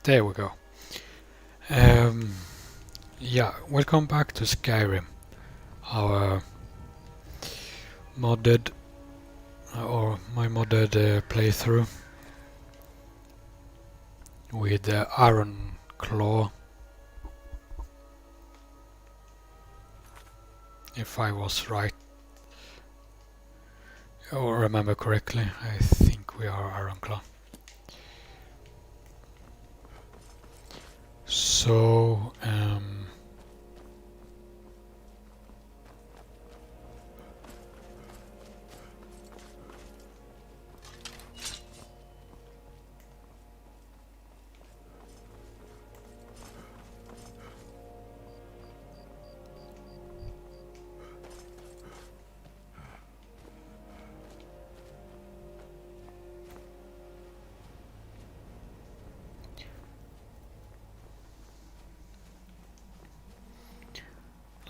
There we go. Um, yeah, welcome back to Skyrim, our modded, or my modded playthrough with Iron Claw, if I was right, or remember correctly. I think we are Iron Claw. So,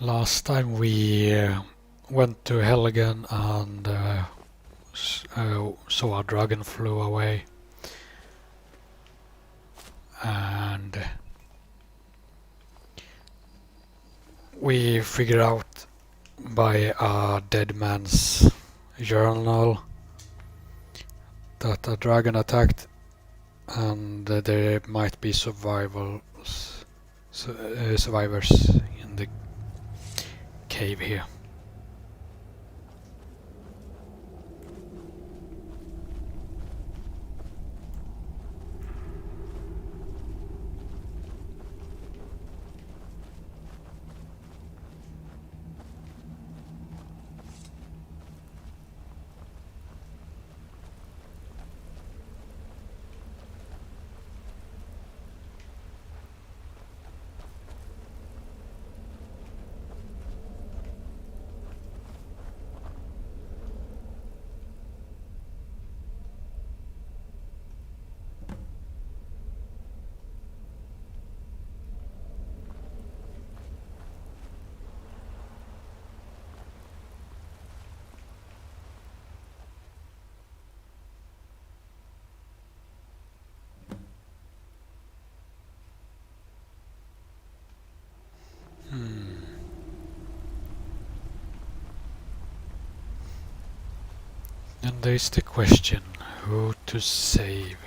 last time we went to Helgen and saw a dragon flew away, and we figured out by a dead man's journal that a dragon attacked, and there might be survivors in the cave here. And there's the question, who to save?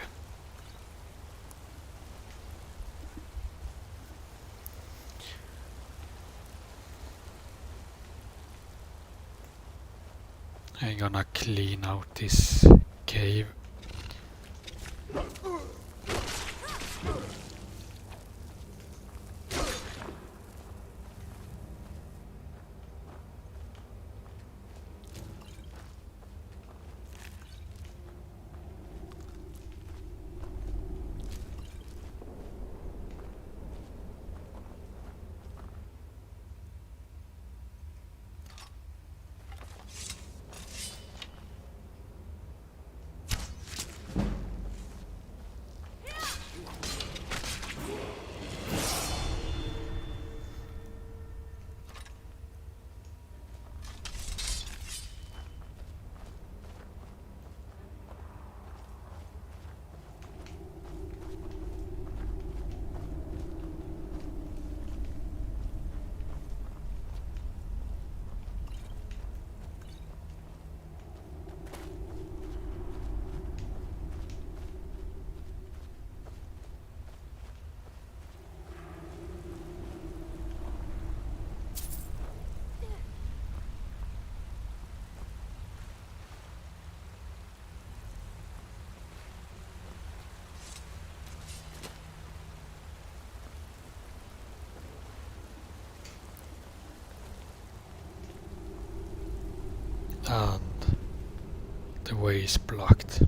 I'm gonna clean out this cave. And the way is blocked.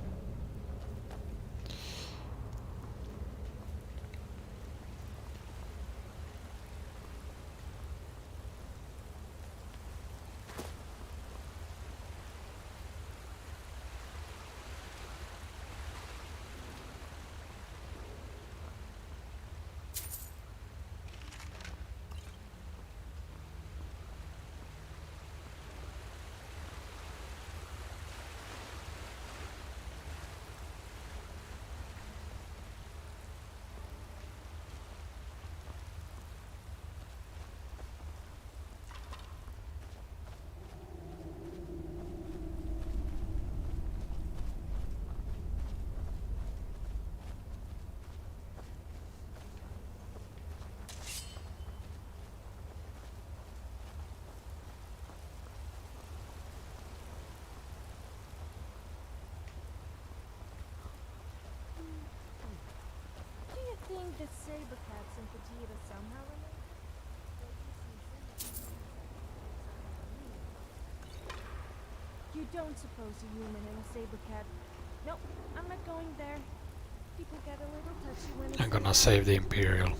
the saber cats and Vegeta somehow related? You don't suppose a human and a saber cat? Nope, I'm not going there. People get a little touchy when it's I'm gonna AI. save the Imperial.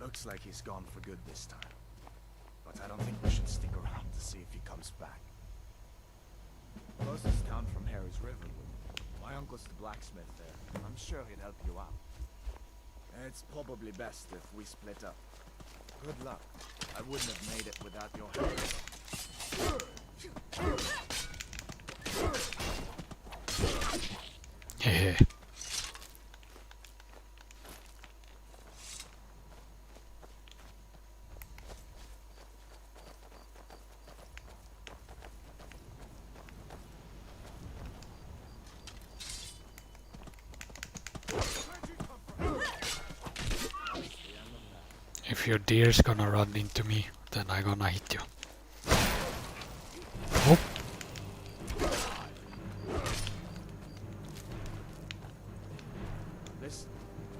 Looks like he's gone for good this time. But I don't think we should stick around to see if he comes back. Closest town from here is Riverwood. My uncle's the blacksmith there. I'm sure he'd help you out. It's probably best if we split up. Good luck. I wouldn't have made it without your help. Hehe. If your deer's gonna run into me, then I'm gonna hit you. Oh. Listen,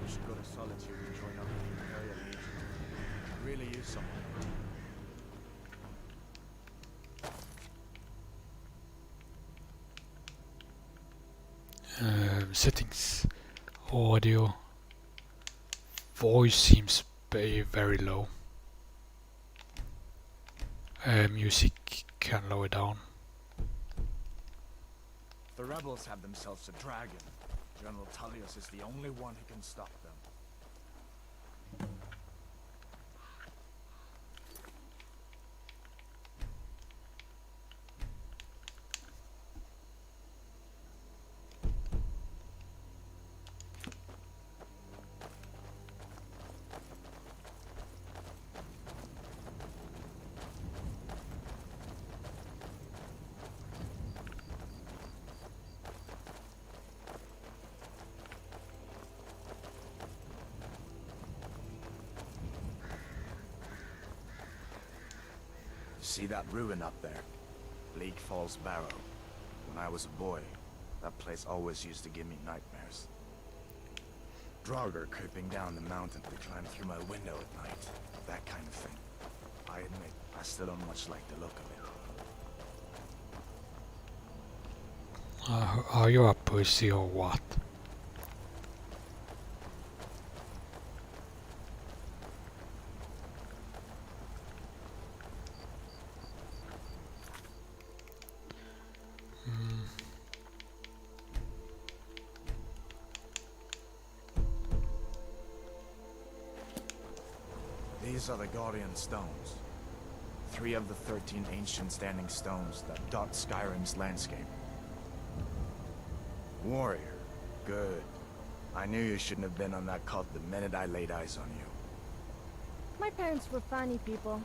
you should go to Solitude and join up with the Imperial Legion. Could really use someone. Settings, audio, voice seems very low. Music can lower down. The rebels have themselves a dragon. General Tullius is the only one who can stop them. See that ruin up there? Bleak Falls Barrow. When I was a boy, that place always used to give me nightmares. Draugr creeping down the mountain to climb through my window at night. That kind of thing. I admit, I still don't much like the look of it. Are you a pussy or what? These are the Guardian Stones. 3 of the 13 ancient standing stones that dot Skyrim's landscape. Warrior. Good. I knew you shouldn't have been on that cult the minute I laid eyes on you. My parents were funny people.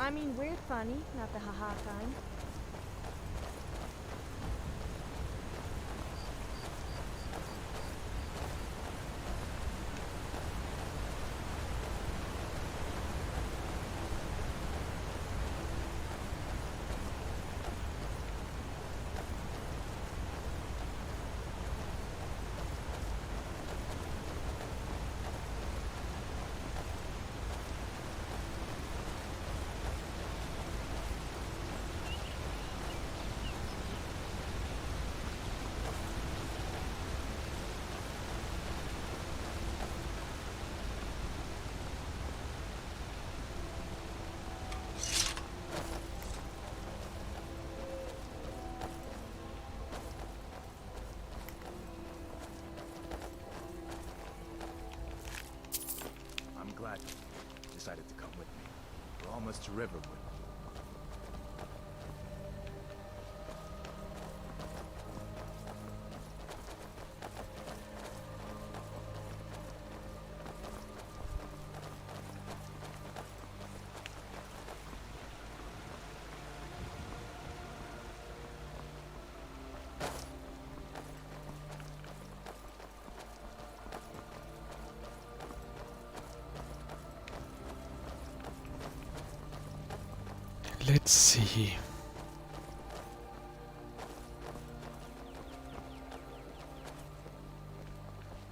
I mean weird funny, not the haha kind. almost to Riverwood. Let's see.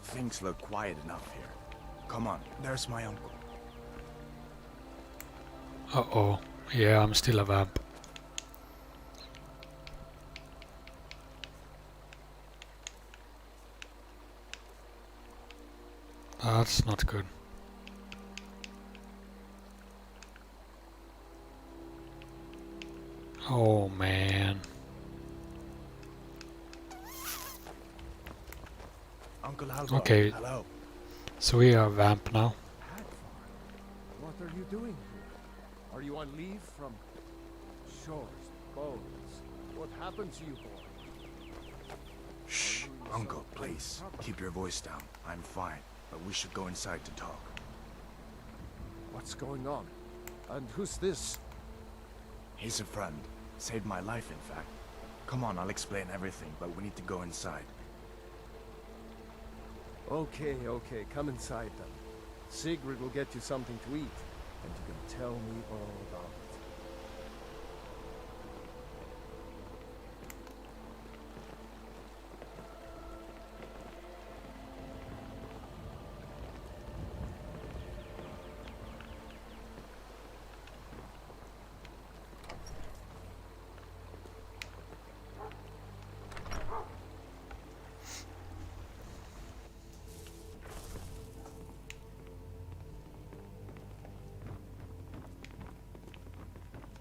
Things look quiet enough here. Come on, there's my uncle. Uh-oh. Yeah, I'm still a vamp. That's not good. Oh man. Uncle Alvar, Okay. hello. So we are vamp now. Hadvar, what are you doing here? Are you on leave from shores, boats? What happened to you, boy? Shh, Uncle, please. Keep your voice down. I'm fine, but we should go inside to talk. What's going on? And who's this? He's a friend. Saved my life, in fact. Come on, I'll explain everything, but we need to go inside. Okay, come inside then. Sigrid will get you something to eat, and you can tell me all about it.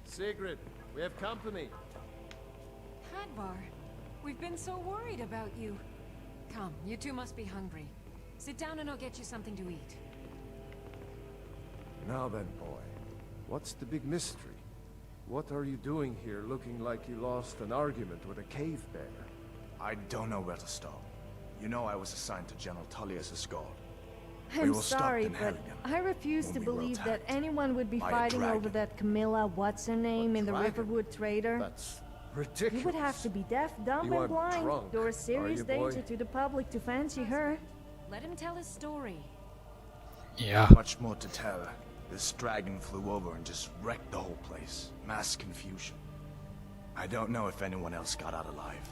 Sigrid, we have company. Hadvar, we've been so worried about you. Come, you two must be hungry. Sit down and I'll get you something to eat. Now then, boy, what's the big mystery? What are you doing here looking like you lost an argument with a cave bear? I don't know where to stop. You know I was assigned to General Tullius' guard. We I'm will stop sorry, in but Helgen I refuse when to we were believe that attacked anyone would be by a fighting over dragon. that Camilla what's-her-name in the dragon? Riverwood trader. That's ridiculous. You would have to be deaf, dumb, You and aren't blind, drunk, or are a serious you, boy? danger to the public to fancy her. Let him tell his story. Yeah. Much more to tell. This dragon flew over and just wrecked the whole place. Mass confusion. I don't know if anyone else got out alive.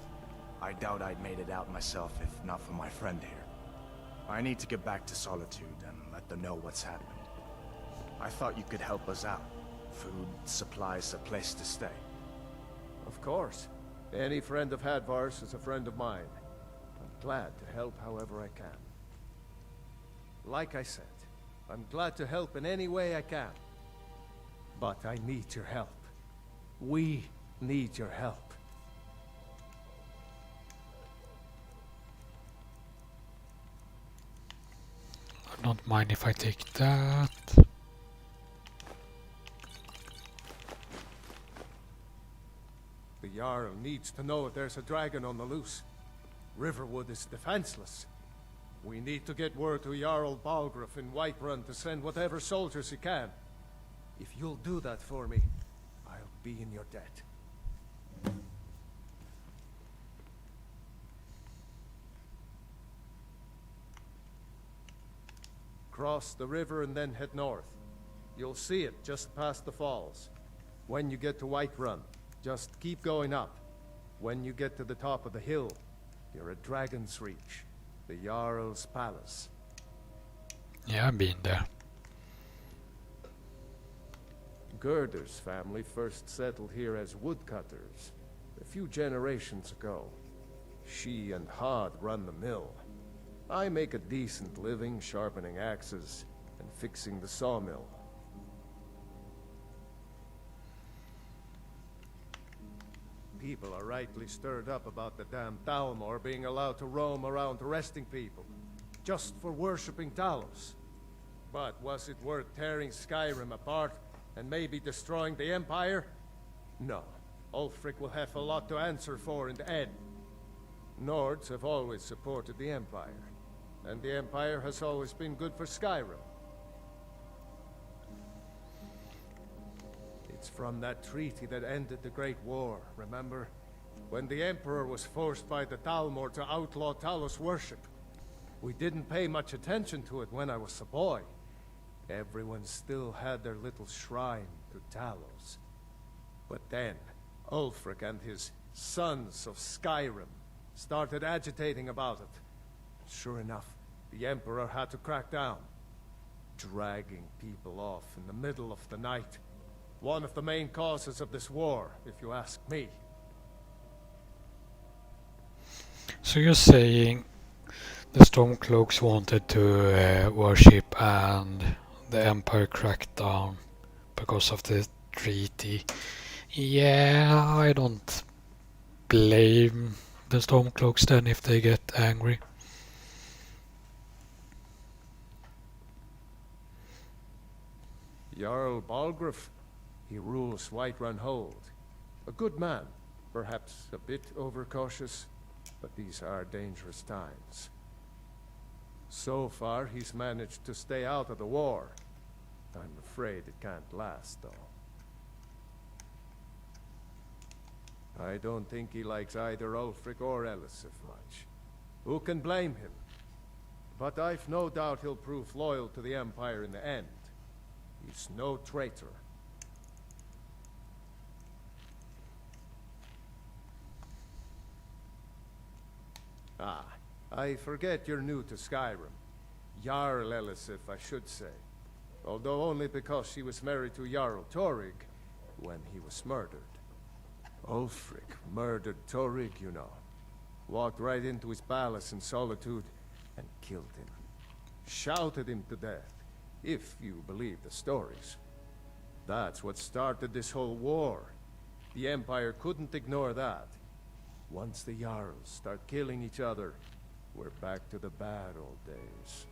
I doubt I'd made it out myself if not for my friend here. I need to get back to Solitude and let them know what's happened. I thought you could help us out. Food, supplies, a place to stay. Of course. Any friend of Hadvar's is a friend of mine. I'm glad to help however I can. Like I said, I'm glad to help in any way I can. But I need your help. We need your help. I don't mind if I take that. The Jarl needs to know if there's a dragon on the loose. Riverwood is defenseless. We need to get word to Jarl Balgruuf in Whiterun to send whatever soldiers he can. If you'll do that for me, I'll be in your debt. Cross the river and then head north. You'll see it just past the falls. When you get to Whiterun, just keep going up. When you get to the top of the hill, you're at Dragon's Reach, the Jarl's palace. Yeah, I've been there. Gerder's family first settled here as woodcutters a few generations ago. She and Hod run the mill. I make a decent living sharpening axes and fixing the sawmill. People are rightly stirred up about the damn Thalmor being allowed to roam around arresting people, just for worshipping Talos. But was it worth tearing Skyrim apart And maybe destroying the Empire? No. Ulfric will have a lot to answer for in the end. Nords have always supported the Empire. And the Empire has always been good for Skyrim. It's from that treaty that ended the Great War, remember? When the Emperor was forced by the Dalmor to outlaw Talos worship. We didn't pay much attention to it when I was a boy. Everyone still had their little shrine to Talos. But then, Ulfric and his Sons of Skyrim started agitating about it. Sure enough, the Emperor had to crack down. Dragging people off in the middle of the night. One of the main causes of this war, if you ask me. So you're saying the Stormcloaks wanted to worship and the Empire cracked down because of the treaty. Yeah, I don't blame the Stormcloaks then if they get angry. Jarl Balgruuf, he rules Whiterun Hold. A good man, perhaps a bit overcautious, but these are dangerous times. So far, he's managed to stay out of the war. I'm afraid it can't last, though. I don't think he likes either Ulfric or Elisif much. Who can blame him? But I've no doubt he'll prove loyal to the Empire in the end. He's no traitor. Ah, I forget you're new to Skyrim. Jarl Elisif, I should say. Although only because she was married to Jarl Torygg when he was murdered. Ulfric murdered Torygg, you know. Walked right into his palace in Solitude and killed him. Shouted him to death, if you believe the stories. That's what started this whole war. The Empire couldn't ignore that. Once the Jarls start killing each other, we're back to the bad old days.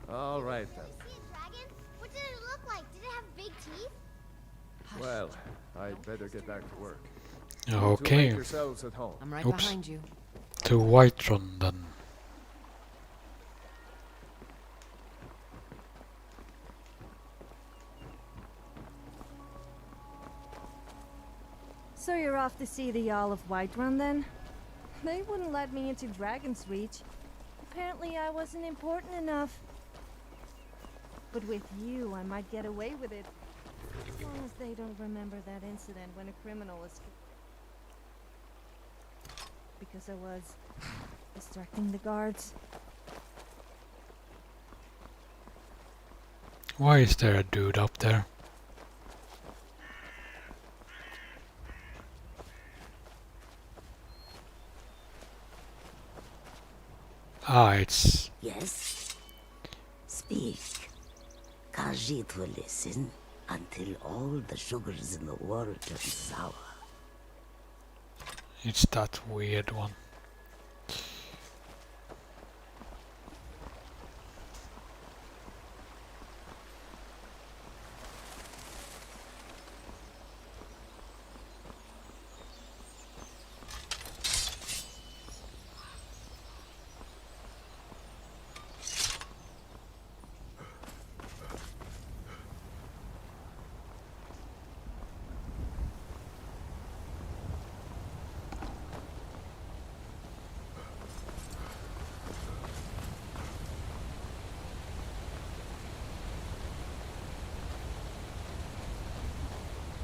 All right then. Did you see a dragon? What did it look like? Did it have big teeth? Well, I'd better get back to work. Okay, Make yourselves at home. I'm right Oops. behind you. to Whiterun then. So you're off to see the Jarl of Whiterun then? They wouldn't let me into Dragon's Reach. Apparently I wasn't important enough. But with you, I might get away with it. As long as they don't remember that incident when a criminal escaped. Because I was distracting the guards. Why is there a dude up there? Ah, it's... Yes? Speak. Khajiit will listen until all the sugars in the water turn sour. It's that weird one.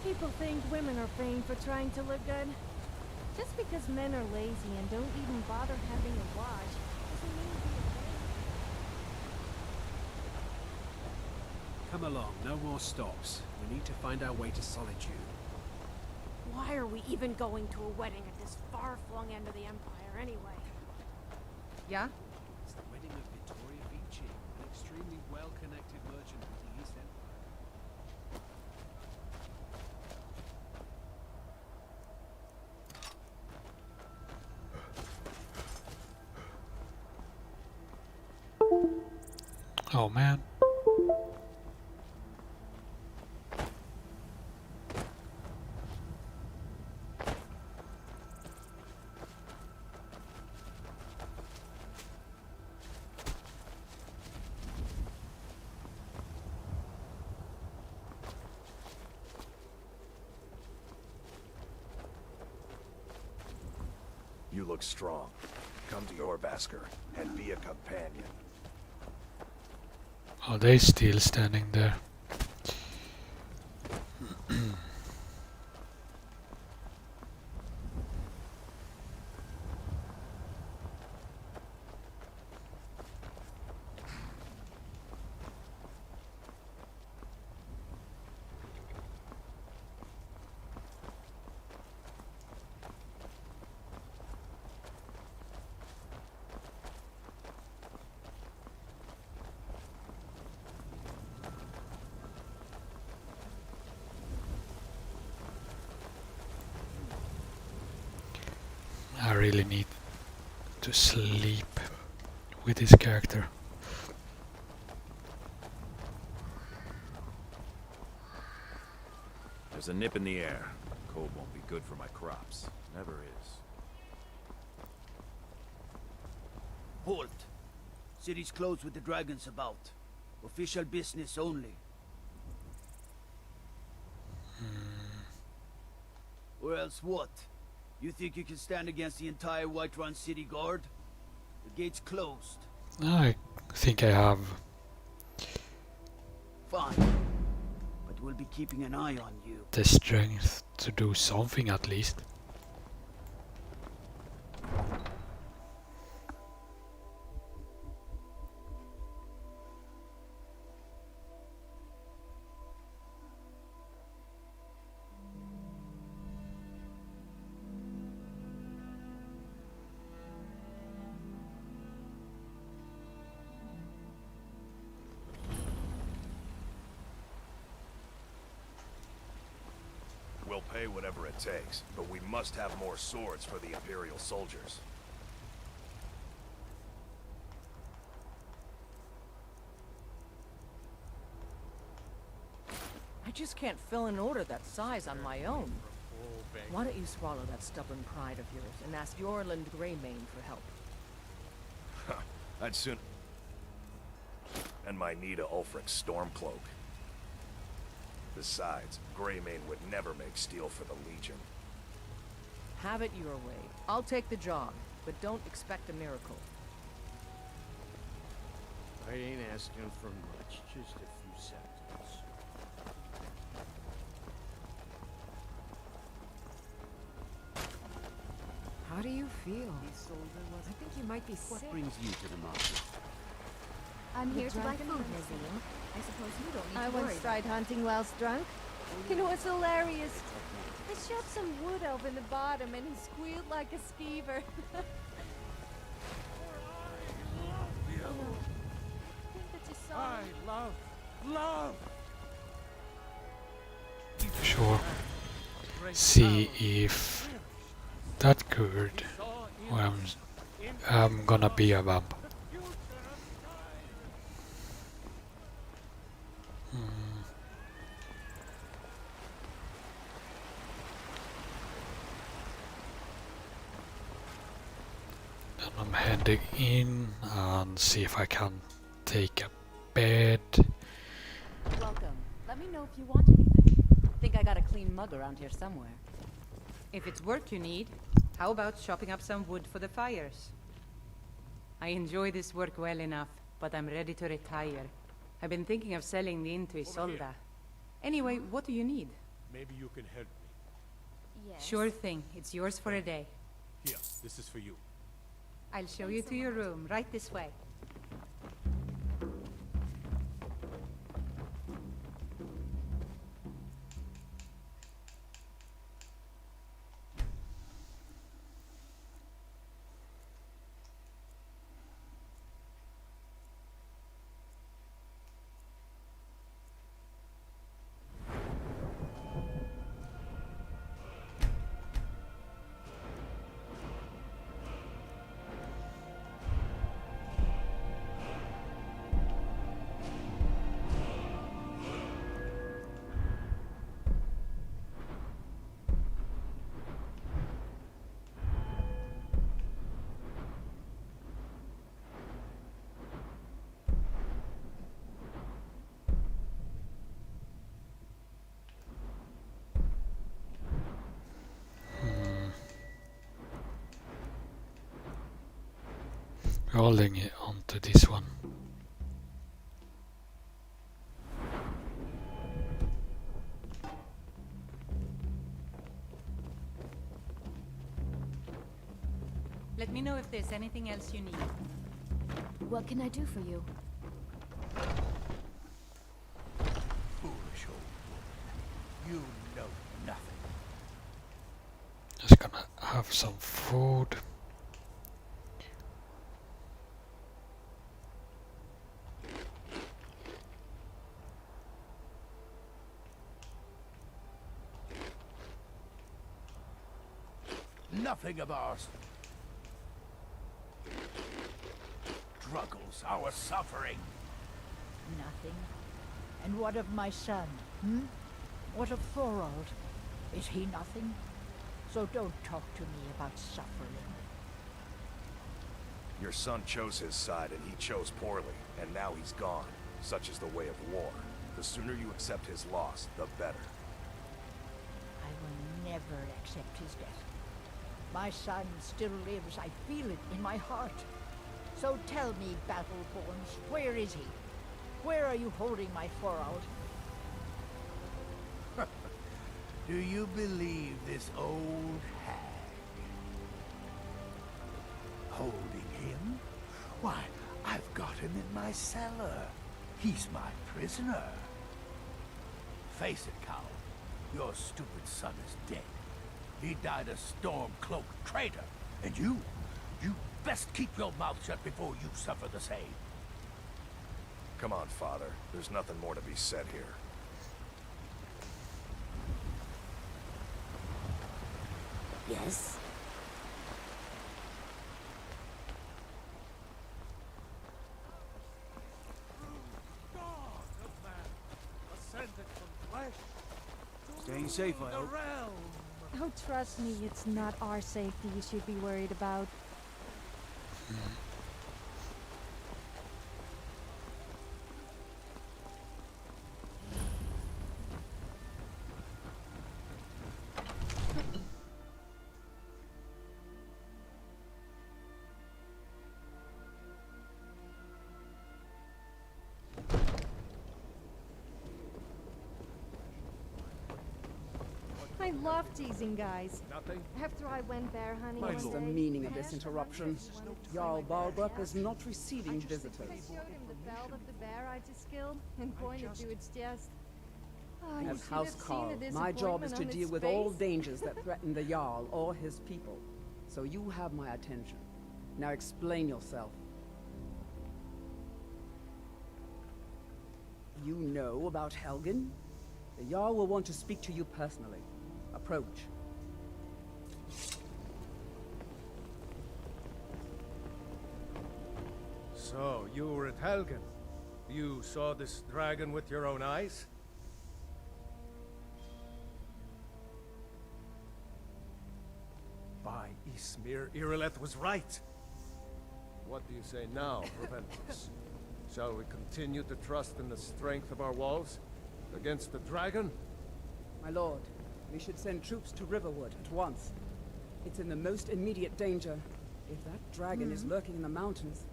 People think women are vain for trying to look good. Just because men are lazy and don't even bother having a wash doesn't mean to be a vain. Come along, no more stops. We need to find our way to Solitude. Why are we even going to a wedding at this far-flung end of the Empire anyway? Yeah? It's the wedding of Victoria Vici, an extremely well-connected merchant with the East Empire. Oh man. You look strong. Come to your Basker and be a companion. Are they still standing there? I really need to sleep with this character. There's a nip in the air. Cold won't be good for my crops. Never is. Halt! City's closed with the dragons about. Official business only. Or else what? You think you can stand against the entire Whiterun city guard? The gate's closed. I think I have. Fine. But we'll be keeping an eye on you. The strength to do something at least. We'll pay whatever it takes, but we must have more swords for the Imperial soldiers. I just can't fill an order that size on my own. Why don't you swallow that stubborn pride of yours and ask Yorland Greymane for help? I'd soon... And my Nita Ulfric Stormcloak. Besides, Greymane would never make steel for the Legion. Have it your way. I'll take the job, but don't expect a miracle. I ain't asking for much, just a few seconds. How do you feel? I think you might be sick. What brings you to the market? I'm The here to buy dragon food, has Nazim. I suppose you don't need I to worry once about tried hunting whilst drunk. It was hilarious. I shoved some wood over the bottom and he squealed like a skeever. Love! Sure. See if that good. Well, I'm gonna be a vamp. Then I'm heading in and see if I can take a bed. Welcome. Let me know if you want anything. Think I got a clean mug around here somewhere. If it's work you need, how about chopping up some wood for the fires? I enjoy this work well enough, but I'm ready to retire. I've been thinking of selling the inn to Isolda. Anyway, what do you need? Maybe you can help me. Yes. Sure thing. It's yours for a day. Here, this is for you. I'll show you to your room, right this way. scrolling onto this one. Let me know if there's anything else you need. What can I do for you? Foolish old woman. You know nothing. Just gonna have some food. Nothing of ours. Struggles, our suffering. Nothing. And what of my son, What of Thorold? Is he nothing? So don't talk to me about suffering. Your son chose his side and he chose poorly, and now he's gone. Such is the way of war. The sooner you accept his loss, the better. I will never accept his death. My son still lives. I feel it in my heart. So tell me, Battleborns, where is he? Where are you holding my Thorold? Do you believe this old hag? Holding him? Why, I've got him in my cellar. He's my prisoner. Face it, coward. Your stupid son is dead. He died a storm-cloaked traitor. And you best keep your mouth shut before you suffer the same. Come on, Father. There's nothing more to be said here. Yes? Staying safe, I hope. Oh, trust me, it's not our safety you should be worried about. I love teasing guys. Nothing? After I went bear hunting What's one the day, meaning of I this asked interruption? someone if he Jarl wanted to see my Balbuck bear is not receiving visitors. I showed him the belt of the bear I just killed and pointed to its chest. Oh, you As should have Housecarl, seen the my job is disappointment to on deal its with all face. dangers that threaten the Jarl or his people. So you have my attention. Now explain yourself. You know about Helgen? The Jarl will want to speak to you personally. Approach. So, you were at Helgen. You saw this dragon with your own eyes? By Ysmir, Irileth was right. What do you say now, Reventus? Shall we continue to trust in the strength of our walls against the dragon? My lord, we should send troops to Riverwood at once. It's in the most immediate danger. If that dragon is lurking in the mountains...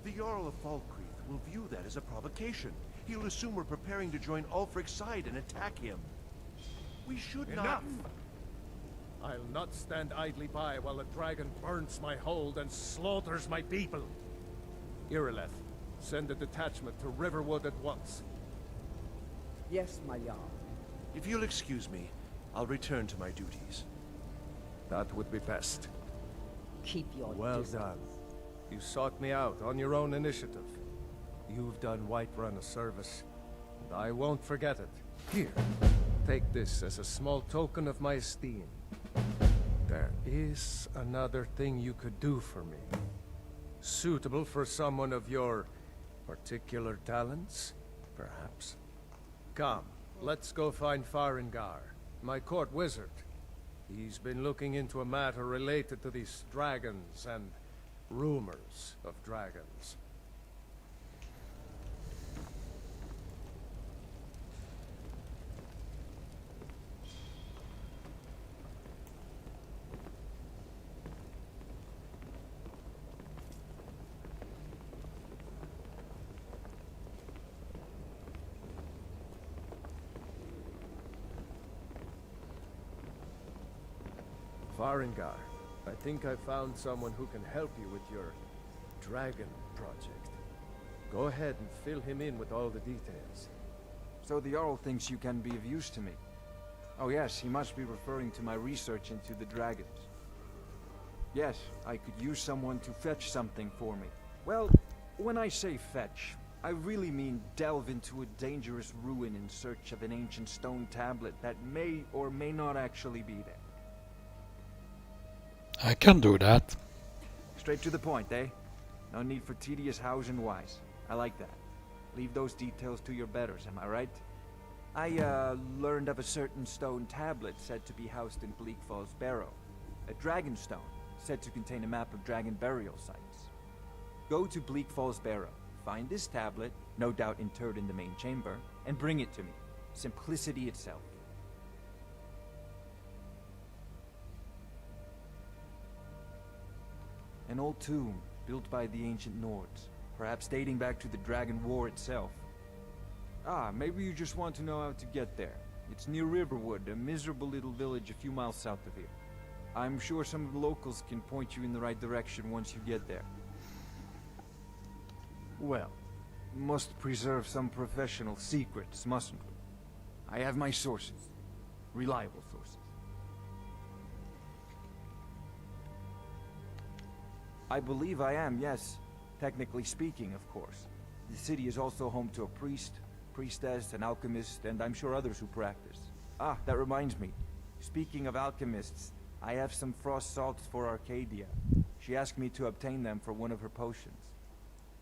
The Jarl of Falkreath will view that as a provocation. He'll assume we're preparing to join Ulfric's side and attack him. We should not... Enough! I'll not stand idly by while a dragon burns my hold and slaughters my people. Irileth, send a detachment to Riverwood at once. Yes, my Jarl. If you'll excuse me, I'll return to my duties. That would be best. Keep your Well distance. done. You sought me out on your own initiative. You've done Whiterun a service, and I won't forget it. Here, take this as a small token of my esteem. There is another thing you could do for me. Suitable for someone of your particular talents, perhaps. Come, let's go find Farengar, my court wizard. He's been looking into a matter related to these dragons and rumors of dragons. Varengar, I think I found someone who can help you with your dragon project. Go ahead and fill him in with all the details. So the Jarl thinks you can be of use to me. Oh yes, he must be referring to my research into the dragons. Yes, I could use someone to fetch something for me. Well, when I say fetch, I really mean delve into a dangerous ruin in search of an ancient stone tablet that may or may not actually be there. I can do that. Straight to the point, eh? No need for tedious hows and whys. I like that. Leave those details to your betters, am I right? I, learned of a certain stone tablet said to be housed in Bleak Falls Barrow. A dragon stone, said to contain a map of dragon burial sites. Go to Bleak Falls Barrow, find this tablet, no doubt interred in the main chamber, and bring it to me. Simplicity itself. An old tomb, built by the ancient Nords, perhaps dating back to the Dragon War itself. Ah, maybe you just want to know how to get there. It's near Riverwood, a miserable little village a few miles south of here. I'm sure some of the locals can point you in the right direction once you get there. Well, must preserve some professional secrets, mustn't we? I have my sources. Reliable sources. I believe I am, yes. Technically speaking, of course. The city is also home to a priest, priestess, an alchemist, and I'm sure others who practice. Ah, that reminds me. Speaking of alchemists, I have some frost salts for Arcadia. She asked me to obtain them for one of her potions.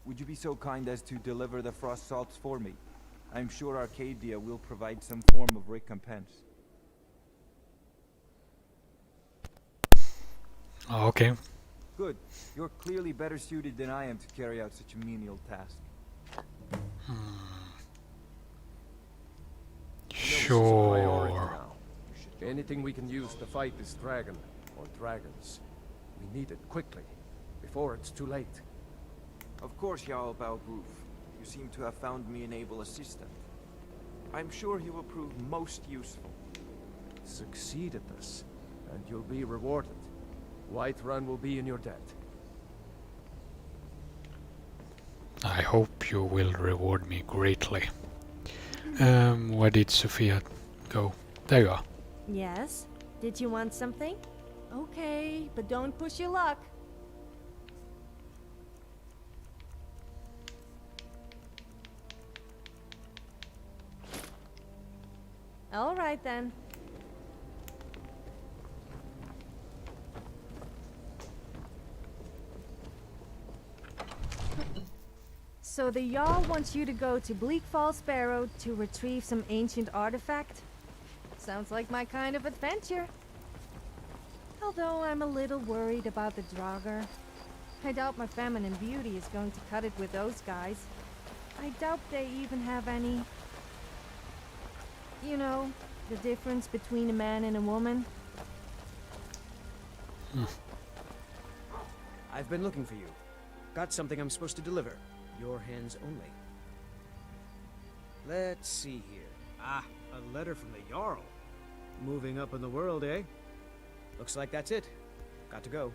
Would you be so kind as to deliver the frost salts for me? I'm sure Arcadia will provide some form of recompense. Okay. Good. You're clearly better suited than I am to carry out such a menial task. Sure. Anything we can use to fight this dragon, or dragons, we need it quickly, before it's too late. Of course, Jarl Balgroof. You seem to have found me an able assistant. I'm sure he will prove most useful. Succeed at this, and you'll be rewarded. Whiterun will be in your debt. I hope you will reward me greatly. Where did Sophia go? There you are. Yes? Did you want something? Okay, but don't push your luck. All right then. So the Jarl wants you to go to Bleak Falls Barrow to retrieve some ancient artifact? Sounds like my kind of adventure. Although I'm a little worried about the Draugr. I doubt my feminine beauty is going to cut it with those guys. I doubt they even have any... You know, the difference between a man and a woman. I've been looking for you. Got something I'm supposed to deliver. Your hands only. Let's see here. Ah, a letter from the Jarl. Moving up in the world, eh? Looks like that's it. Got to go.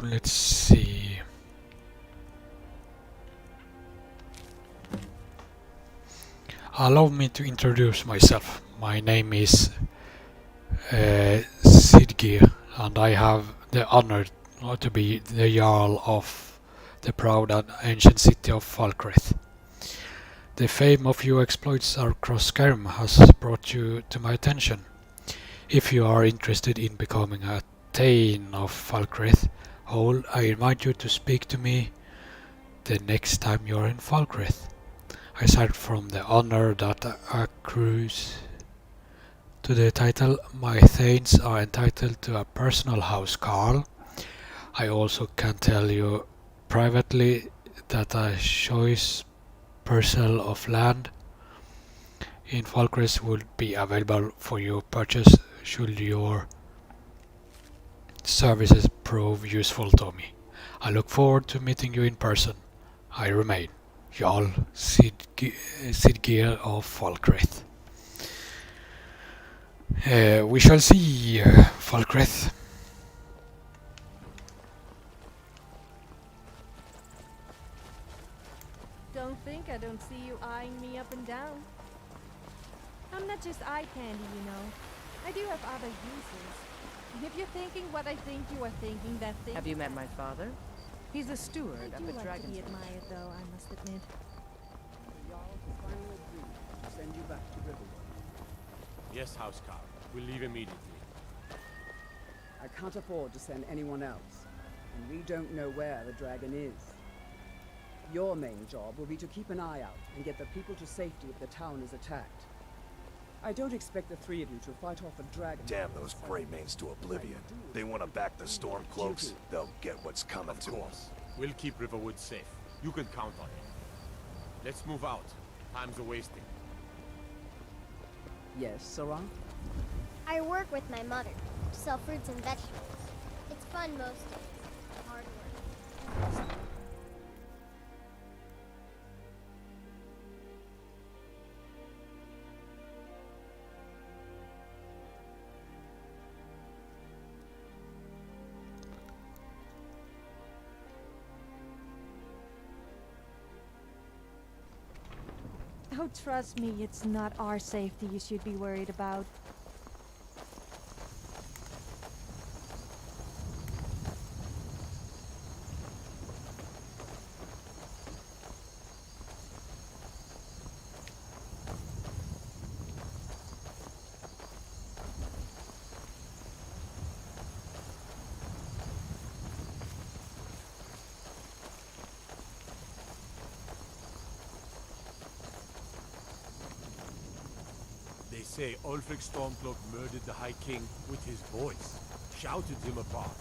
Let's see. Allow me to introduce myself. My name is Sidgir, and I have the honor to be the Jarl of the proud and ancient city of Falkreath. The fame of your exploits across Skyrim has brought you to my attention. If you are interested in becoming a Thane of Falkreath Hall, I invite you to speak to me the next time you are in Falkreath. Aside from the honor that accrues to the title, my Thanes are entitled to a personal house, Carl. I also can tell you privately that a choice parcel of land in Falkreath would be available for your purchase should your services prove useful to me. I look forward to meeting you in person. I remain Jarl Siggeir of Falkreath. We shall see, Falkreath. Don't think I don't see you eyeing me up and down. I'm not just eye candy, you know. I do have other uses. And if you're thinking what I think you are thinking, that thing... Have you met my father? He's the steward I up do at like Dragon's to be Nest. admired, though, I must admit. The Jarl has finally agreed to send you back to Riverwood. Yes, Housecarl. We'll leave immediately. I can't afford to send anyone else, and we don't know where the dragon is. Your main job will be to keep an eye out and get the people to safety if the town is attacked. I don't expect the three of you to fight off a dragon. Damn those Greymanes to oblivion. They want to back the Stormcloaks, they'll get what's coming to them. We'll keep Riverwood safe. You can count on it. Let's move out. Time's a-wasting. Yes, Sarah? I work with my mother to sell fruits and vegetables. It's fun most days. Hard work. Oh, trust me, it's not our safety you should be worried about. They say Ulfric Stormcloak murdered the High King with his voice, shouted him apart.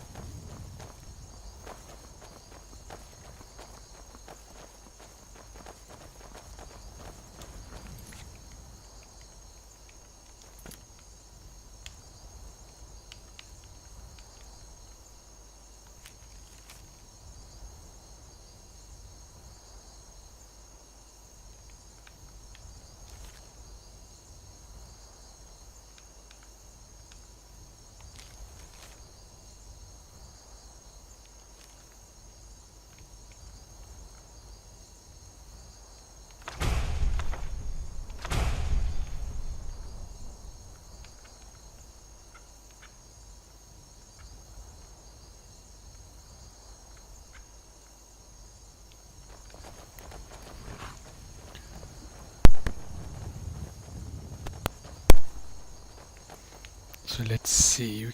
So let's see.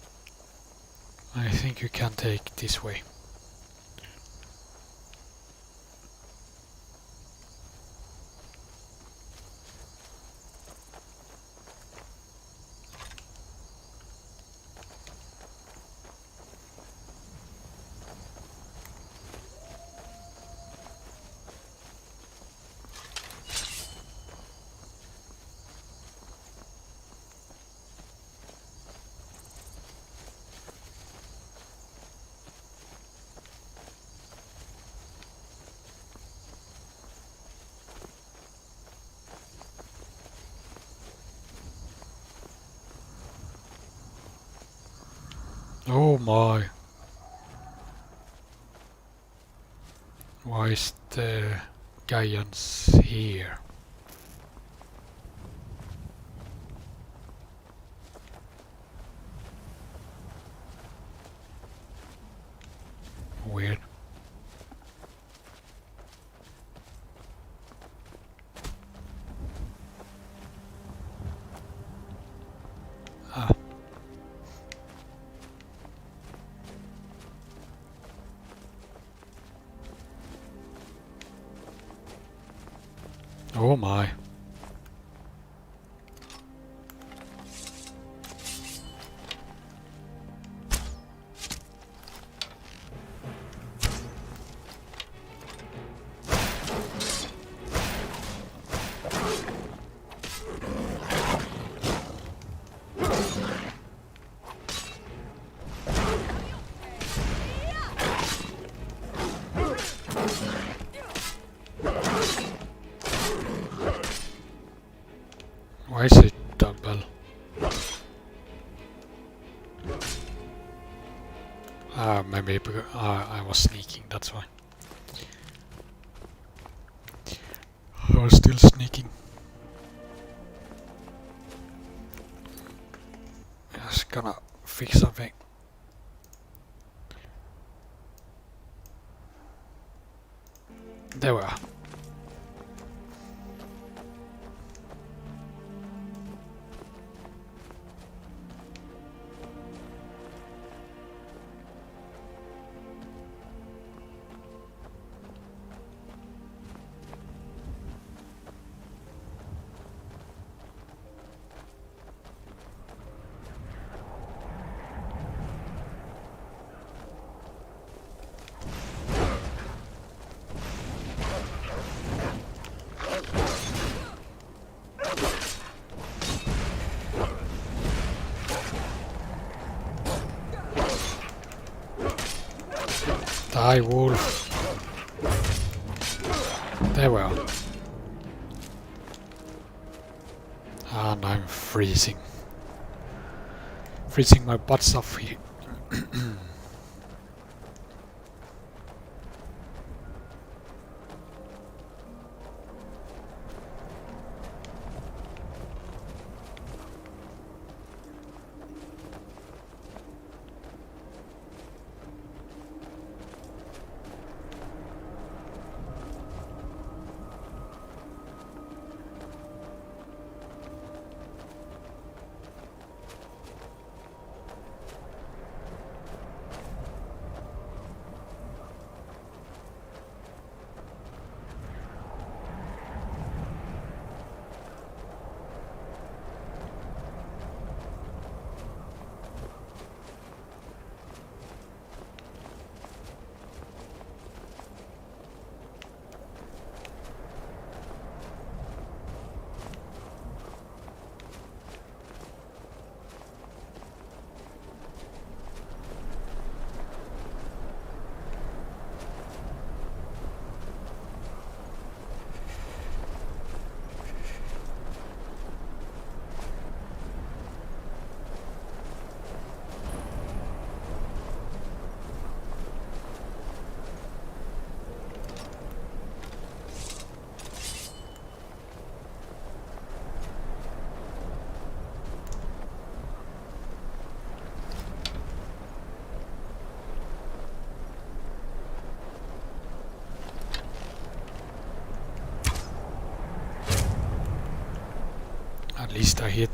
I think you can take this way. Oh my. Why is the giants here? Weird. Ah. Oh my. Why is it double? Maybe because I was sneaking, that's why. I was still sneaking. Just gonna fix something. There we are. Die, wolf. There we are. And I'm freezing. Freezing my butts off here. At least I hit.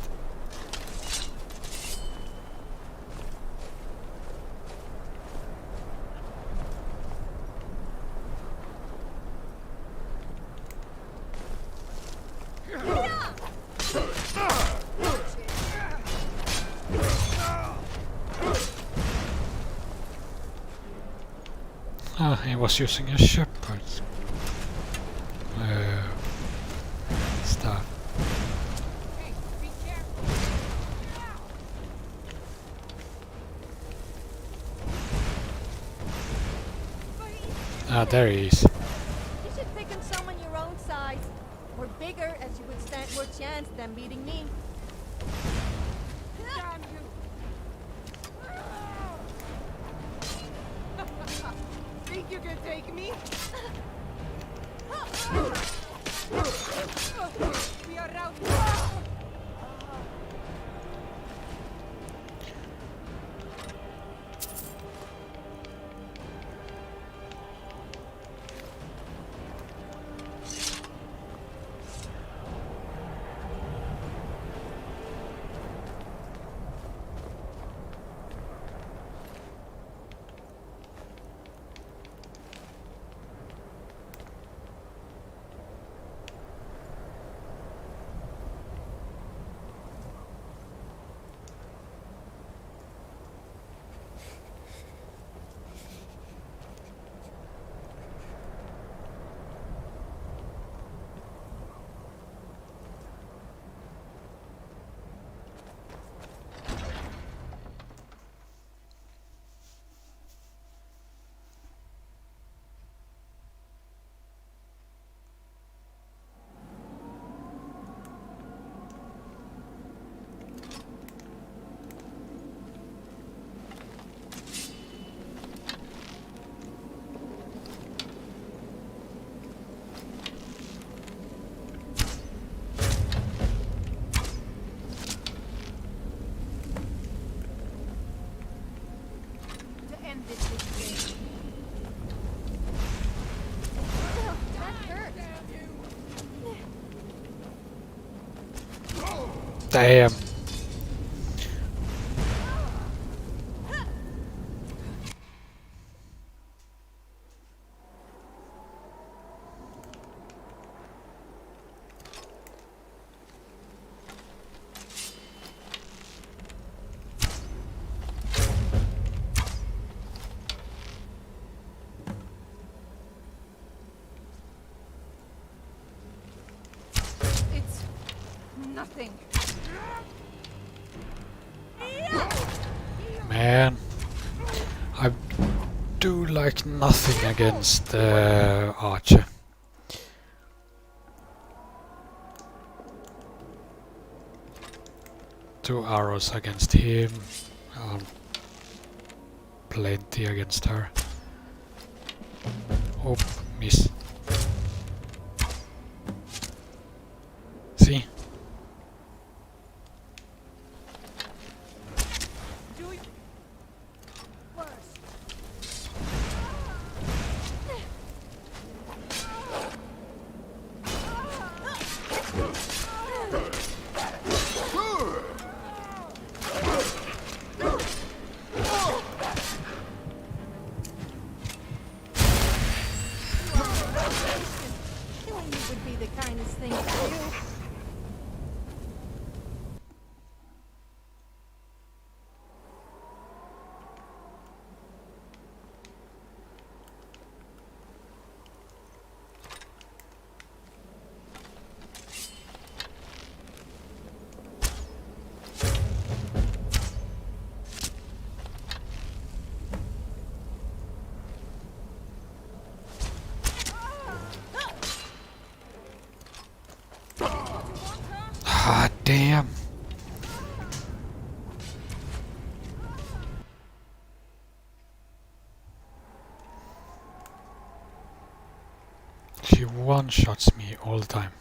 He was using a shepherd staff. There he is. You should pick on someone your own size, or bigger, as you would stand more chance than beating me. Damn you! Think you can take me? We are out. Damn. It's nothing. Man, I do like nothing against Archer. Two arrows against him, and plenty against her. Oh, miss. See? Killing you would be the kindest thing to do. Ah, damn. She one-shots me all the time.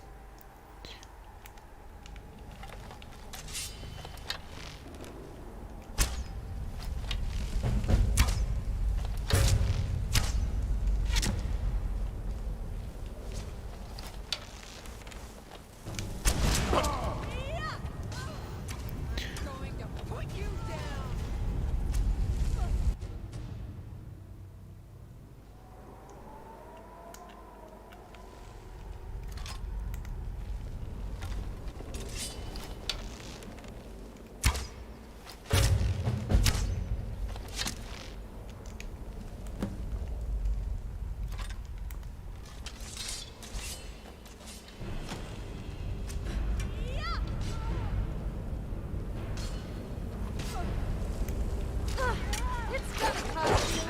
It's gotta cost you.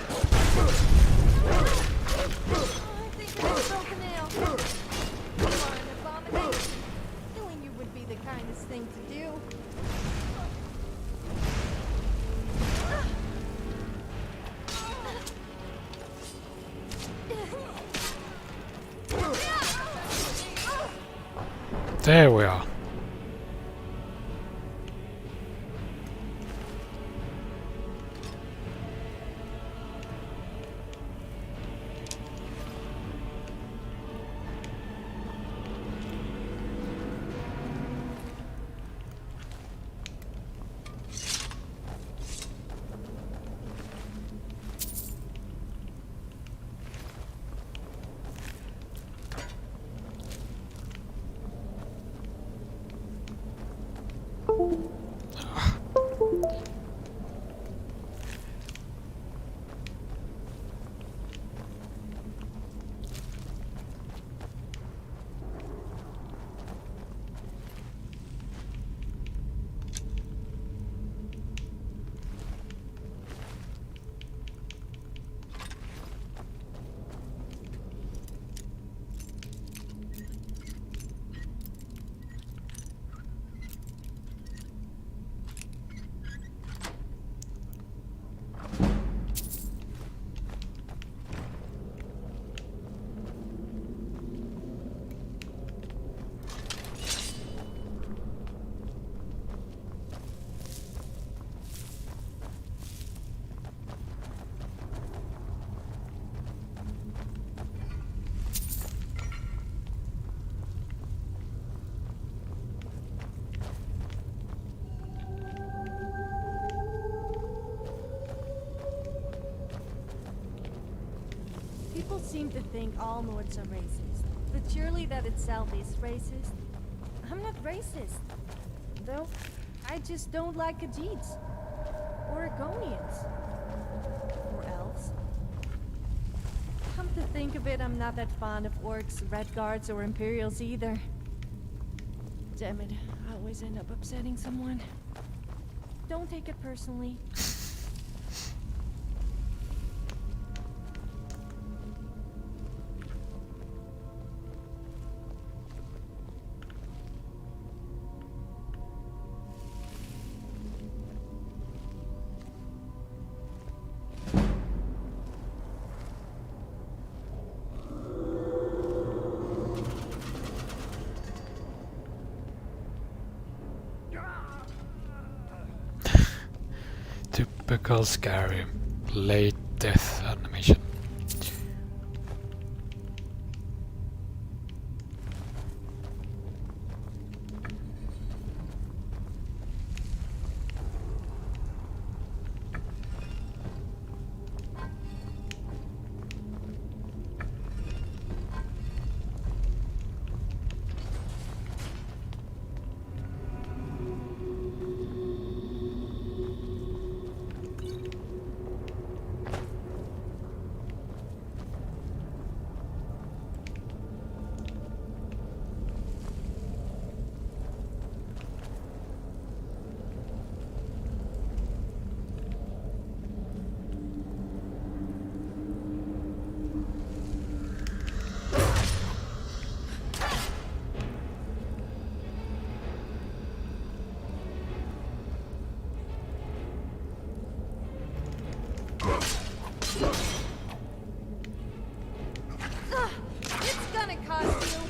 I think I broke a nail. You are an abomination. Killing you would be the kindest thing to do. There we are. seem to think all Nords are racist, but surely that itself is racist. I'm not racist, though. I just don't like Khajiits, or Argonians, or elves. Come to think of it, I'm not that fond of orcs, red guards, or Imperials either. Damn it, I always end up upsetting someone. Don't take it personally. Typical Skyrim. Late death animation. It's gonna cost you.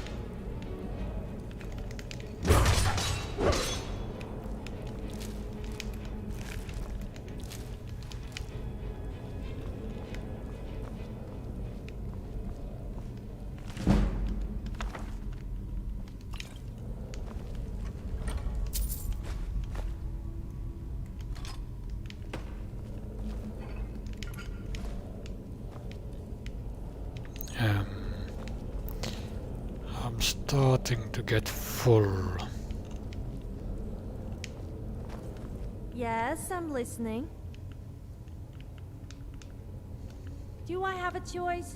I'm starting to get full. Yes, I'm listening. Do I have a choice?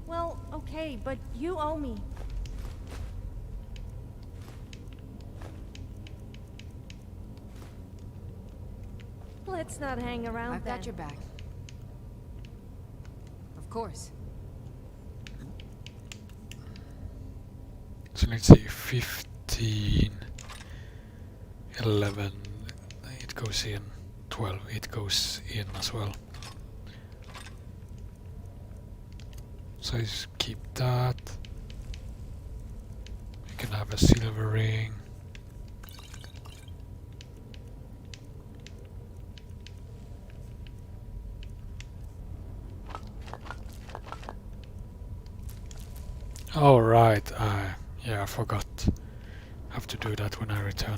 Well, okay, but you owe me. Let's not hang around I've then. got your back. Of course. So let's see, 15, 11, it goes in, 12, it goes in as well. So just keep that. You can have a silver ring. Oh right, yeah, I forgot. Have to do that when I return.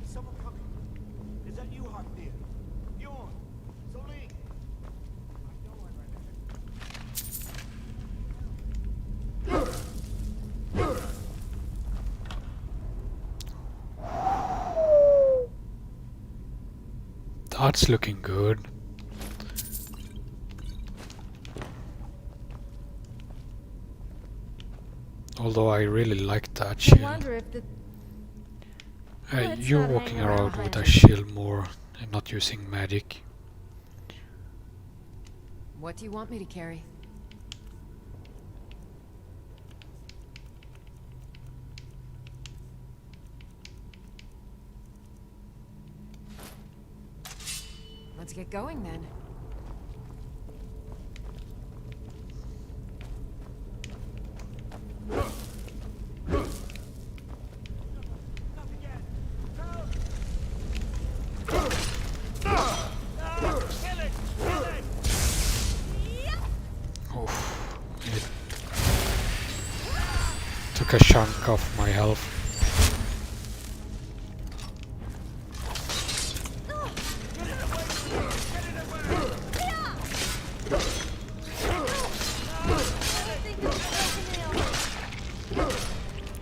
Someone coming. Is that you, Harpneer? Bjorn? Soling? That's looking good. Although I really like that I shield. wonder if the Let's You're not walking hang around around with then. a shield more and not using magic. What do you want me to carry? Let's get going then. took a chunk of my health.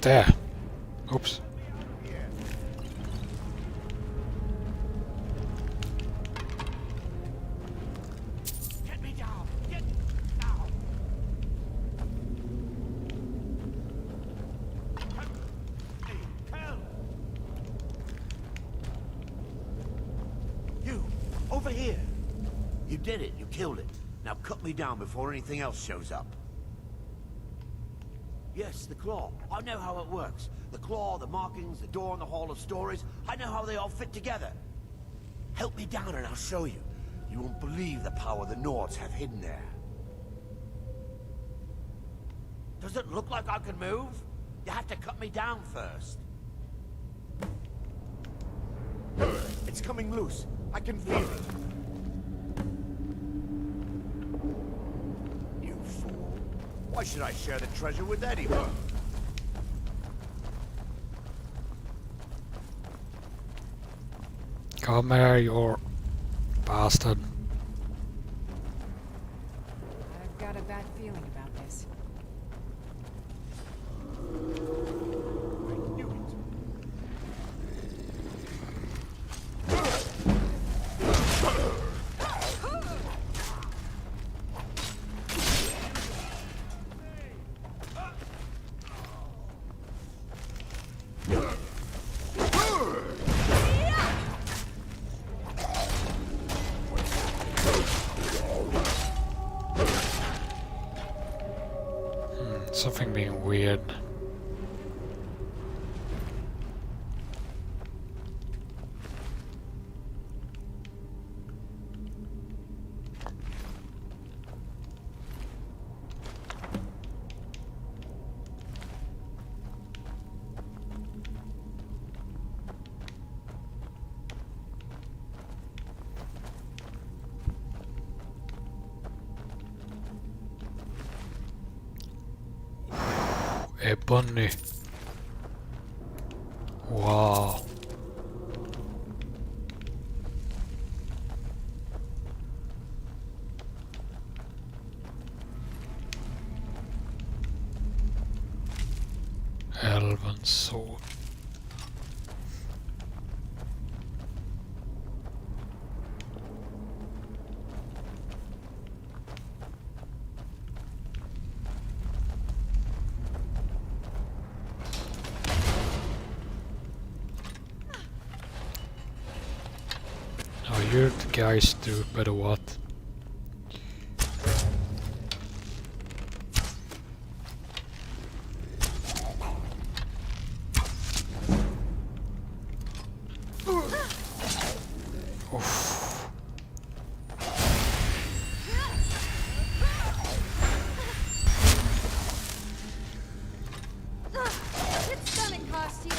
There. Oops. Get me down! Get down! Help! You! Over here! You did it. You killed it. Now cut me down before anything else shows up. Yes, the claw. I know how it works. The claw, the markings, the door in the Hall of Stories. I know how they all fit together. Help me down and I'll show you. You won't believe the power the Nords have hidden there. Does it look like I can move? You have to cut me down first. It's coming loose. I can feel it. You fool. Why should I share the treasure with anyone? Come here, you bastard. I've got a bad feeling about this. Something being weird. A bunny. Wow. Elven sword. Are you the guy stupid or what? Oof. It's gonna cost you.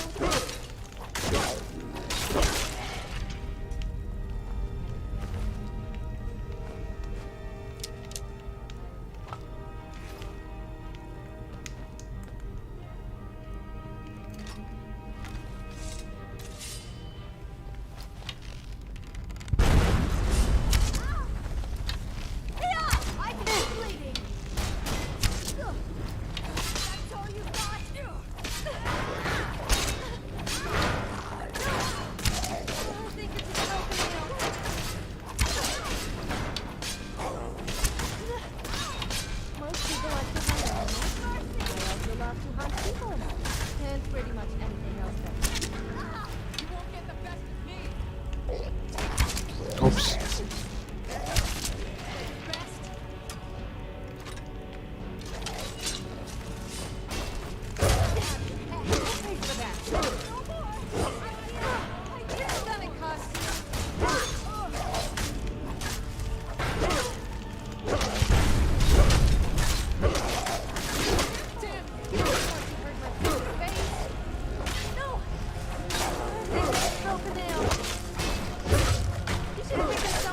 Oops. You should have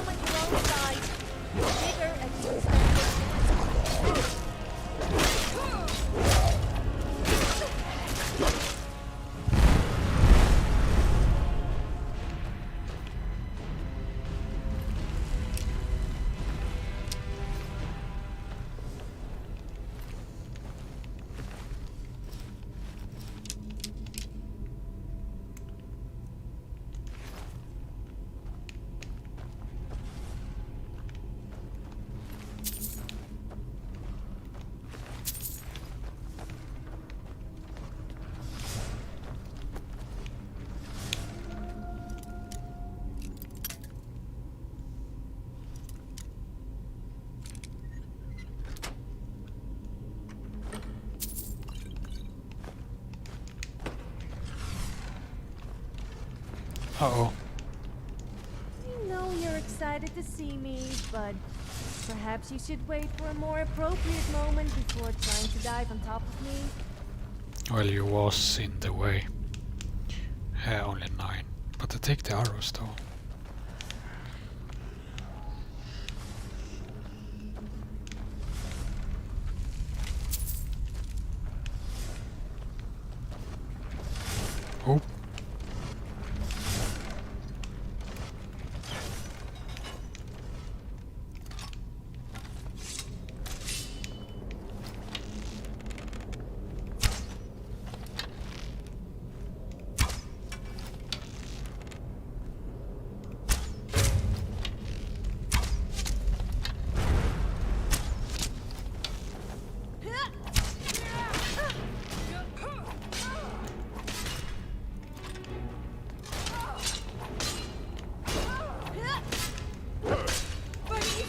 Uh-oh. I know you're excited to see me, but perhaps you should wait for a more appropriate moment before trying to dive on top of me. Well, you was in the way. Only 9. But I take the arrows though. Oh.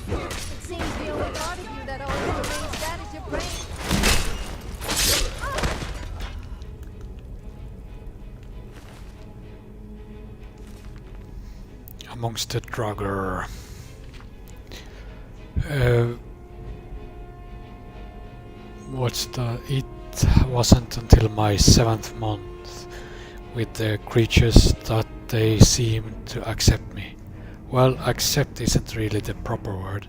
It seems the only part of you that always remains that is your brain. Amongst the Draugr. It wasn't until my 7th month with the creatures that they seemed to accept me. Well, accept isn't really the proper word,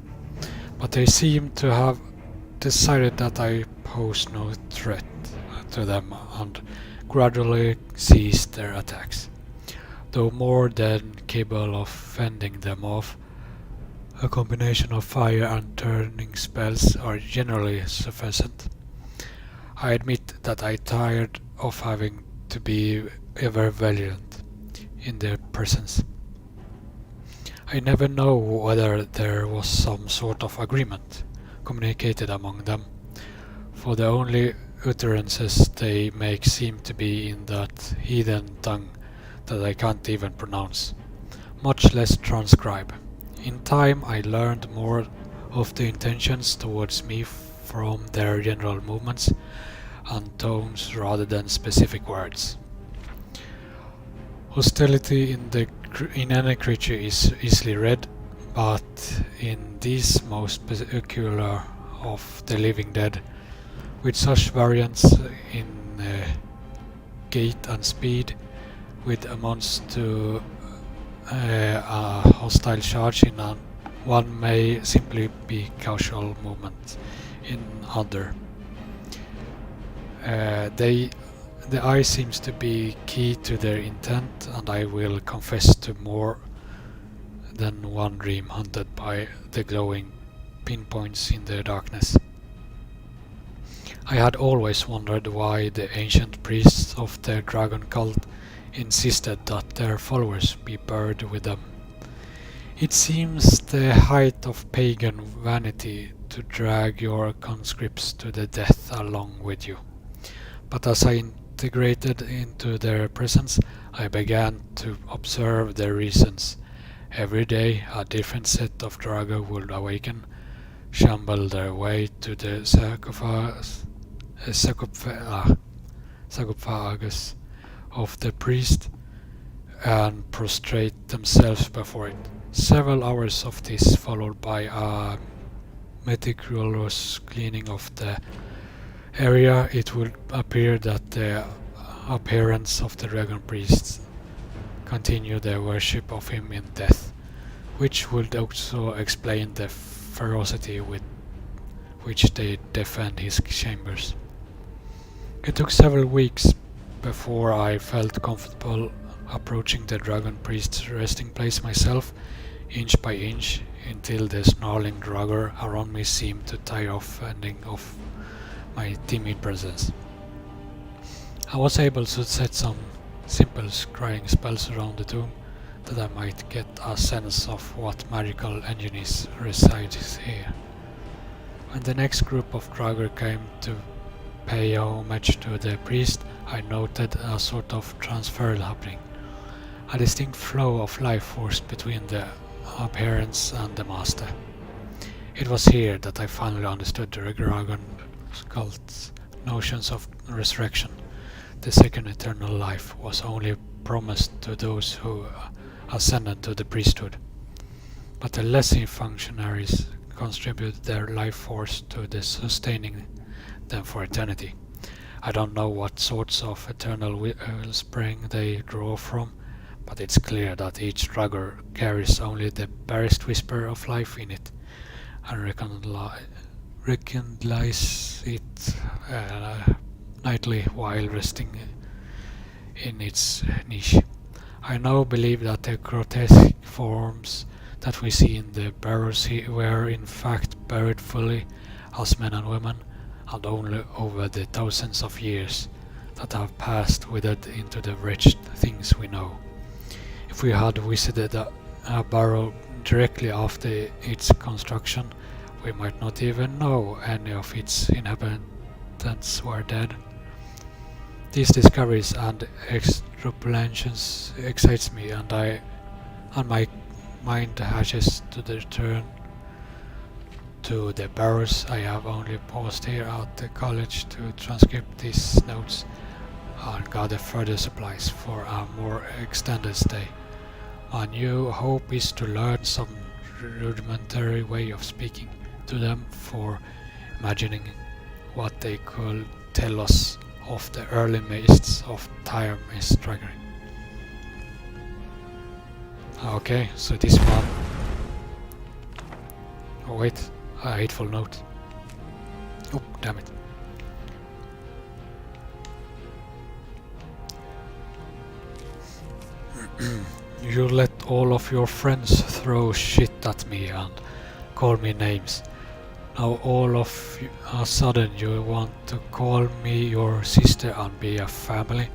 but they seem to have decided that I pose no threat to them and gradually ceased their attacks. Though more than capable of fending them off, a combination of fire and turning spells are generally sufficient. I admit that I tired of having to be ever vigilant in their presence. I never know whether there was some sort of agreement communicated among them, for the only utterances they make seem to be in that heathen tongue that I can't even pronounce, much less transcribe. In time I learned more of the intentions towards me from their general movements and tones rather than specific words. Hostility in any creature is easily read, but in these most particular of the living dead, with such variance in gait and speed, with amounts to a hostile charge in one may simply be casual movement in other. The eye seems to be key to their intent, and I will confess to more than one dream haunted by the glowing pinpoints in the darkness. I had always wondered why the ancient priests of the dragon cult insisted that their followers be buried with them. It seems the height of pagan vanity to drag your conscripts to the death along with you. But as I integrated into their presence, I began to observe their reasons. Every day a different set of Draugr would awaken, shamble their way to the sarcophagus of the priest and prostrate themselves before it. Several hours of this, followed by a meticulous cleaning of the area, it would appear that the appearance of the dragon priests continue their worship of him in death, which would also explain the ferocity with which they defend his chambers. It took several weeks before I felt comfortable approaching the dragon priest's resting place myself, inch by inch, until the snarling Draugr around me seemed to tire of fending off my timid presence. I was able to set some simple scrying spells around the tomb that I might get a sense of what magical engines resides here. When the next group of Draugr came to pay homage to the priest, I noted a sort of transfer happening, a distinct flow of life force between the appearance and the master. It was here that I finally understood the dragon cult's notions of resurrection. The second eternal life was only promised to those who ascended to the priesthood. But the lesser functionaries contribute their life force to the sustaining them for eternity. I don't know what sorts of eternal spring they draw from, but it's clear that each drugger carries only the barest whisper of life in it, and rekindles it nightly while resting in its niche. I now believe that the grotesque forms that we see in the barrows were in fact buried fully as men and women, and only over the thousands of years that have passed withered into the wretched things we know. If we had visited a barrow directly after its construction, we might not even know any of its inhabitants were dead. These discoveries and extrapolations excites me, and my mind hashes to the return to the barrows. I have only paused here at the college to transcribe these notes and gather further supplies for a more extended stay. My new hope is to learn some rudimentary way of speaking to them, for imagining what they could tell us of the early mists of time is staggering. Okay, so this one. Oh wait, a hateful note. Oh, damn it. You let all of your friends throw shit at me and call me names. Now all of a sudden you want to call me your sister and be a family?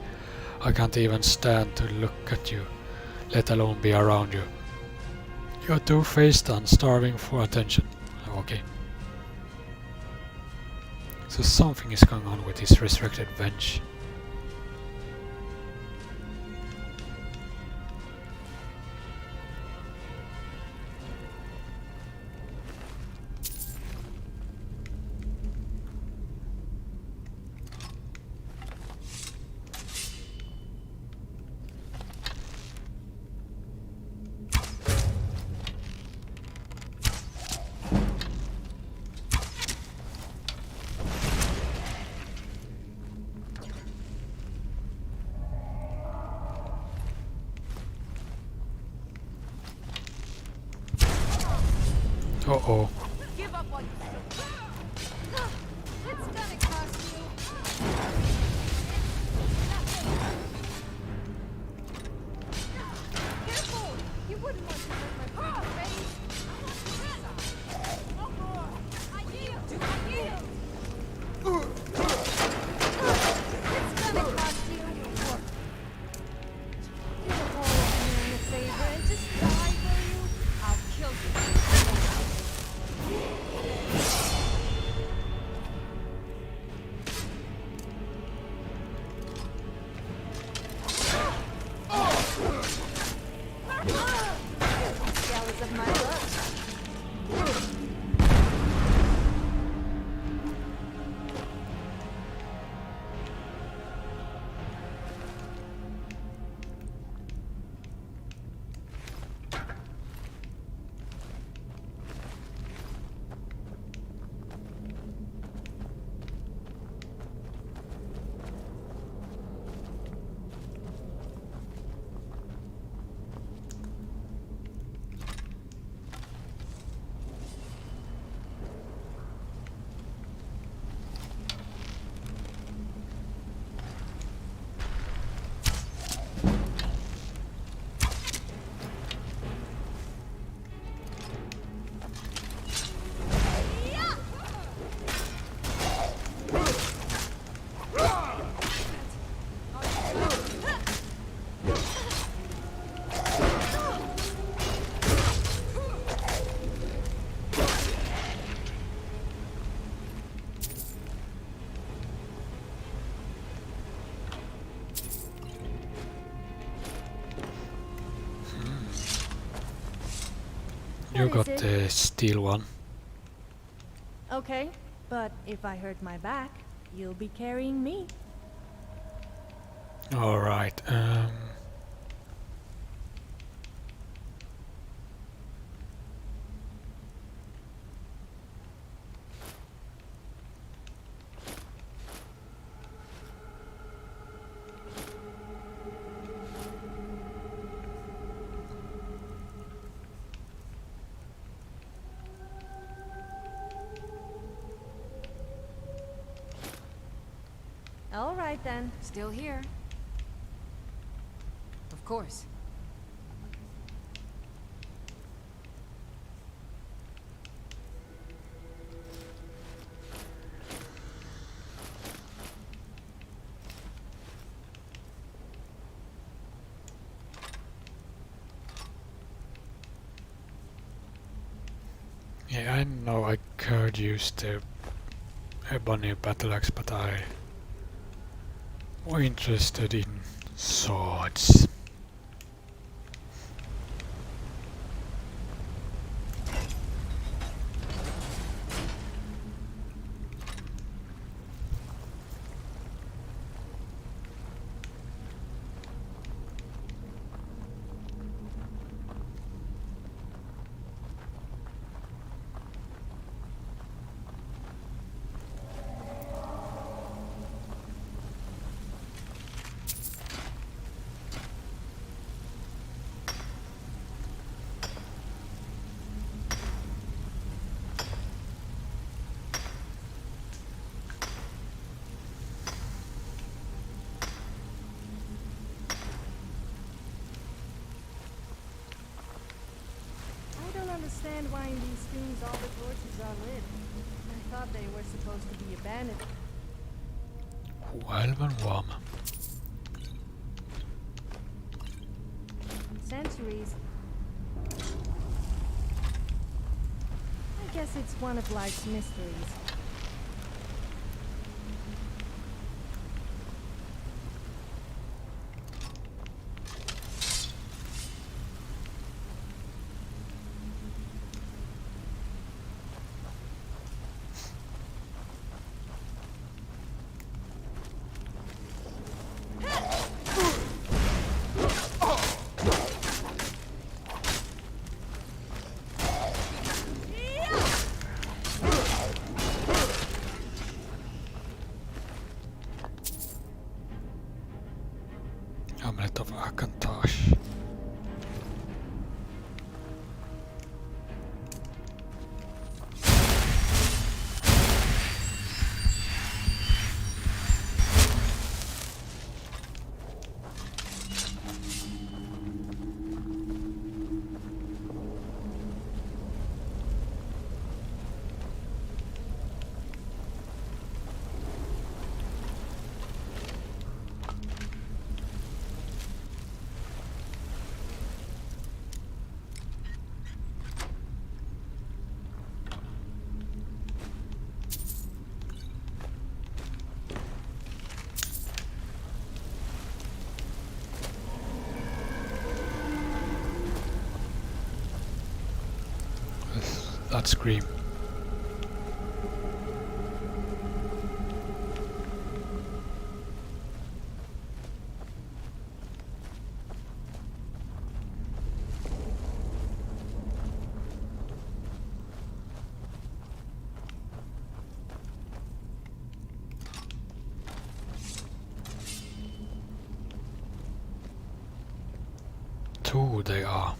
I can't even stand to look at you, let alone be around you. You're two-faced and starving for attention. Okay. So something is going on with this resurrected bench. Uh-oh. Give up on yourself. It's gonna cost you. Careful! You wouldn't want to hurt my pretty face. I yield! I yield! It's gonna cost you. Do the whole man a favor and just die, will you? I'll kill you. Jealous of my looks. You got the steel one. Okay, but if I hurt my back, you'll be carrying me. Alright, right then. Still here. Of course. Yeah, I know I could use the ebony battle axe, but I'm more interested in swords. I don't understand why in these things all the torches are lit. I thought they were supposed to be abandoned. Elven worm. Centuries. I guess it's one of life's mysteries. Amulet of Akantash. That scream. Two they are.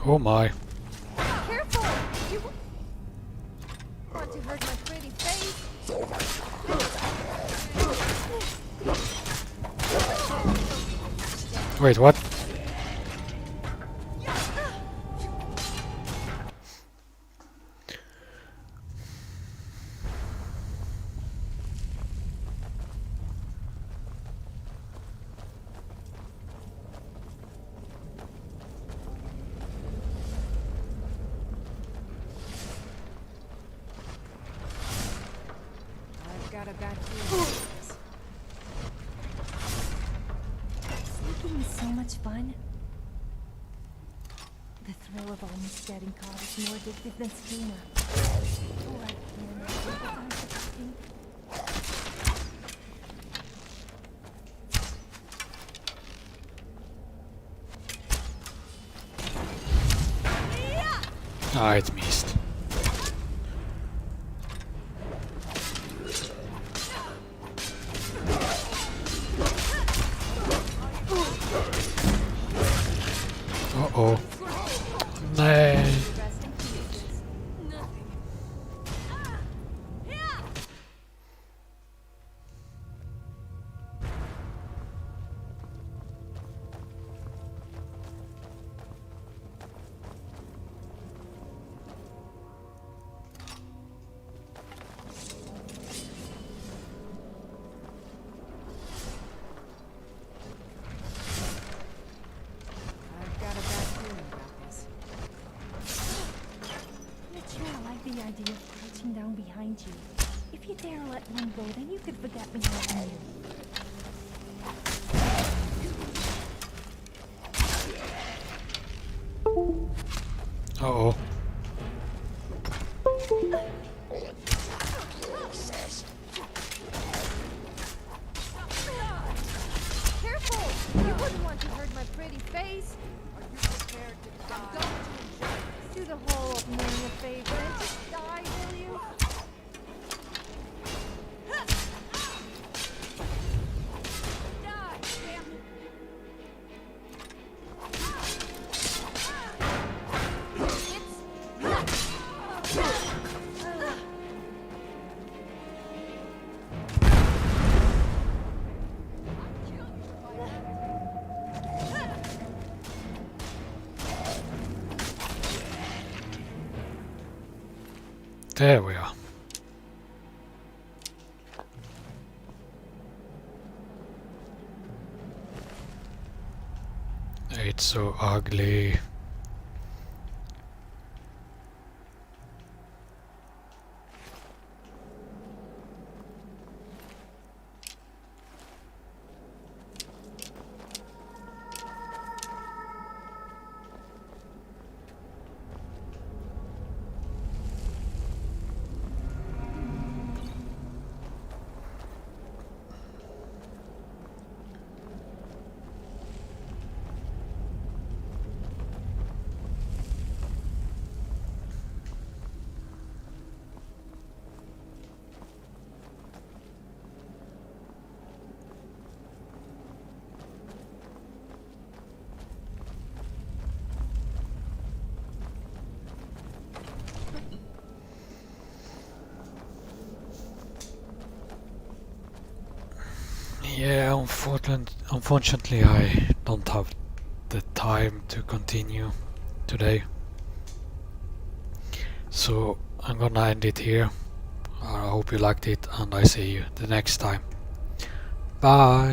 Oh my. Careful! You want to hurt my pretty face? Wait, what? I've got a bad feeling. Sleeping is so much fun. The thrill of almost getting caught is more addictive than schema. Oh, I can't imagine the times of sleep. Ah, it missed. Uh-oh. Nej. I've got a bad feeling about this. Richard, I like the idea of crouching down behind you. If you dare let one go, then you could forget me having you. Uh-oh. Careful! You wouldn't want to hurt my pretty face. Are you prepared to die? Do the whole of me a favor and just die, will you? There we are. It's so ugly. Yeah, unfortunately I don't have the time to continue today. So I'm gonna end it here. I hope you liked it and I see you the next time. Bye!